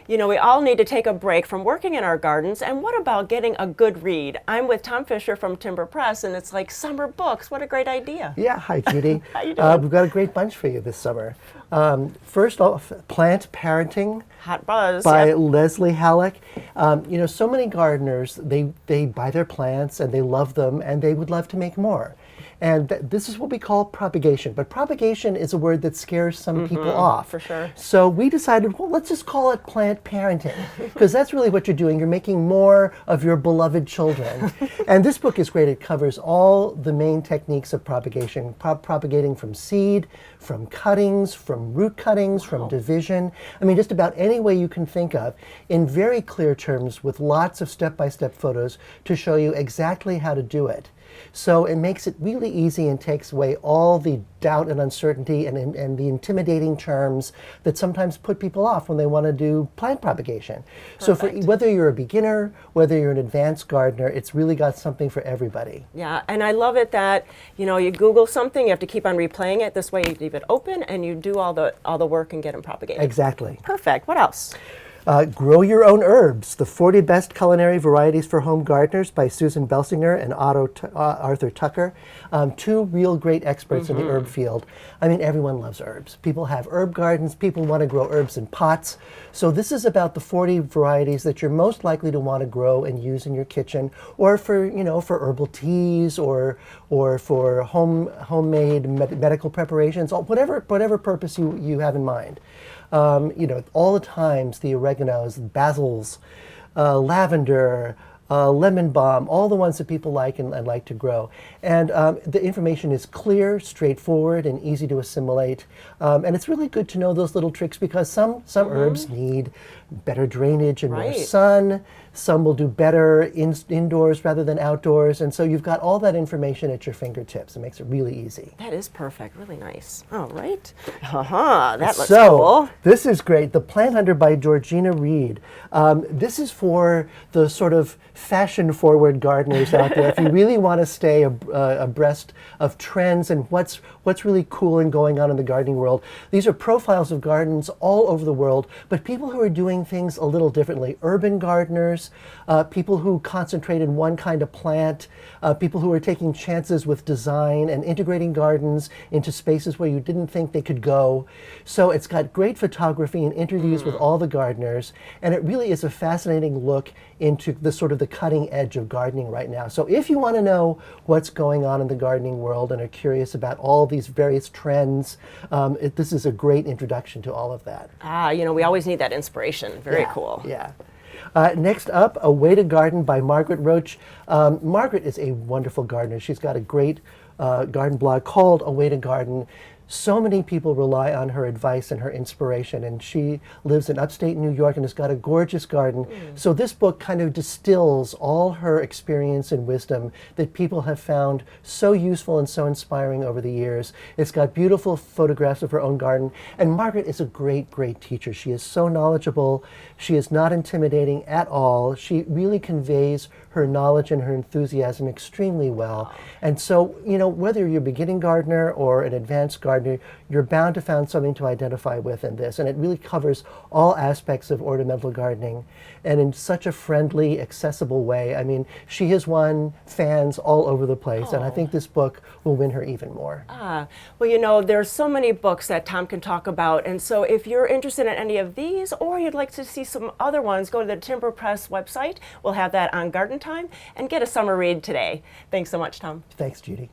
You know, we all need to take a break from working in our gardens, and what about getting a good read? I'm with Tom Fisher from Timber Press, and it's like summer books. What a great idea. Yeah, hi Judy. How you doing? We've got a great bunch for you this summer. First off, Plant Parenting Hot buzz. by Yep. Leslie Halleck. You know, so many gardeners, they buy their plants and they love them and they would love to make more. And this is what we call propagation. But propagation is a word that scares some people off. for sure. So we decided, well, let's just call it plant parenting, because that's really what you're doing. You're making more of your beloved children. And this book is great. It covers all the main techniques of propagation, propagating from seed, from cuttings, from root cuttings, from division. I mean, just about any way you can think of, in very clear terms with lots of step-by-step photos to show you exactly how to do it. So it makes it really easy and takes away all the doubt and uncertainty and the intimidating terms that sometimes put people off when they want to do plant propagation. So for whether you're a beginner, whether you're an advanced gardener, it's really got something for everybody. Yeah, and I love it that, you know, you Google something, you have to keep on replaying it. This way you leave it open and you do all the work and get them propagated. Exactly. Perfect. What else? Grow Your Own Herbs, the 40 Best Culinary Varieties for Home Gardeners by Susan Belsinger and Arthur Tucker. Two real great experts in the herb field. I mean, everyone loves herbs. People have herb gardens. People want to grow herbs in pots. So this is about the 40 varieties that you're most likely to want to grow and use in your kitchen, or for, you know, for herbal teas, or for homemade medical preparations, or whatever purpose you have in mind. You know, all the thymes, the oreganos, basils, lavender, lemon balm, all the ones that people like and like to grow. And the information is clear, straightforward, and easy to assimilate. And it's really good to know those little tricks, because some herbs need better drainage and more sun. Some will do better indoors rather than outdoors. And so you've got all that information at your fingertips. It makes it really easy. That is perfect. Really nice. All right. That looks So, cool. this is great. The Plant Hunter by Georgina Reed. This is for the sort of fashion-forward gardeners out there. If you really want to stay abreast of trends and what's really cool and going on in the gardening world, these are profiles of gardens all over the world, but people who are doing things a little differently. Urban gardeners, people who concentrate in one kind of plant, people who are taking chances with design and integrating gardens into spaces where you didn't think they could go. So it's got great photography and interviews with all the gardeners, and it really is a fascinating look into the sort of the cutting edge of gardening right now. So if you want to know what's going on in the gardening world and are curious about all these various trends, this is a great introduction to all of that. You know, we always need that inspiration. Very cool. Yeah. Next up, A Way to Garden by Margaret Roach. Margaret is a wonderful gardener. She's got a great garden blog called A Way to Garden. So many people rely on her advice and her inspiration, and she lives in upstate New York and has got a gorgeous garden. So this book kind of distills all her experience and wisdom that people have found so useful and so inspiring over the years. It's got beautiful photographs of her own garden, and Margaret is a great, great teacher. She is so knowledgeable. She is not intimidating at all. She really conveys her knowledge and her enthusiasm extremely well. And so, you know, whether you're a beginning gardener or an advanced gardener, you're bound to find something to identify with in this. And it really covers all aspects of ornamental gardening, and in such a friendly, accessible way. I mean, she has won fans all over the place, and I think this book will win her even more. Well, you know, there's so many books that Tom can talk about, and so if you're interested in any of these, or you'd like to see some other ones, go to the Timber Press website. We'll have that on Garden Time, and get a summer read today. Thanks so much, Tom. Thanks, Judy.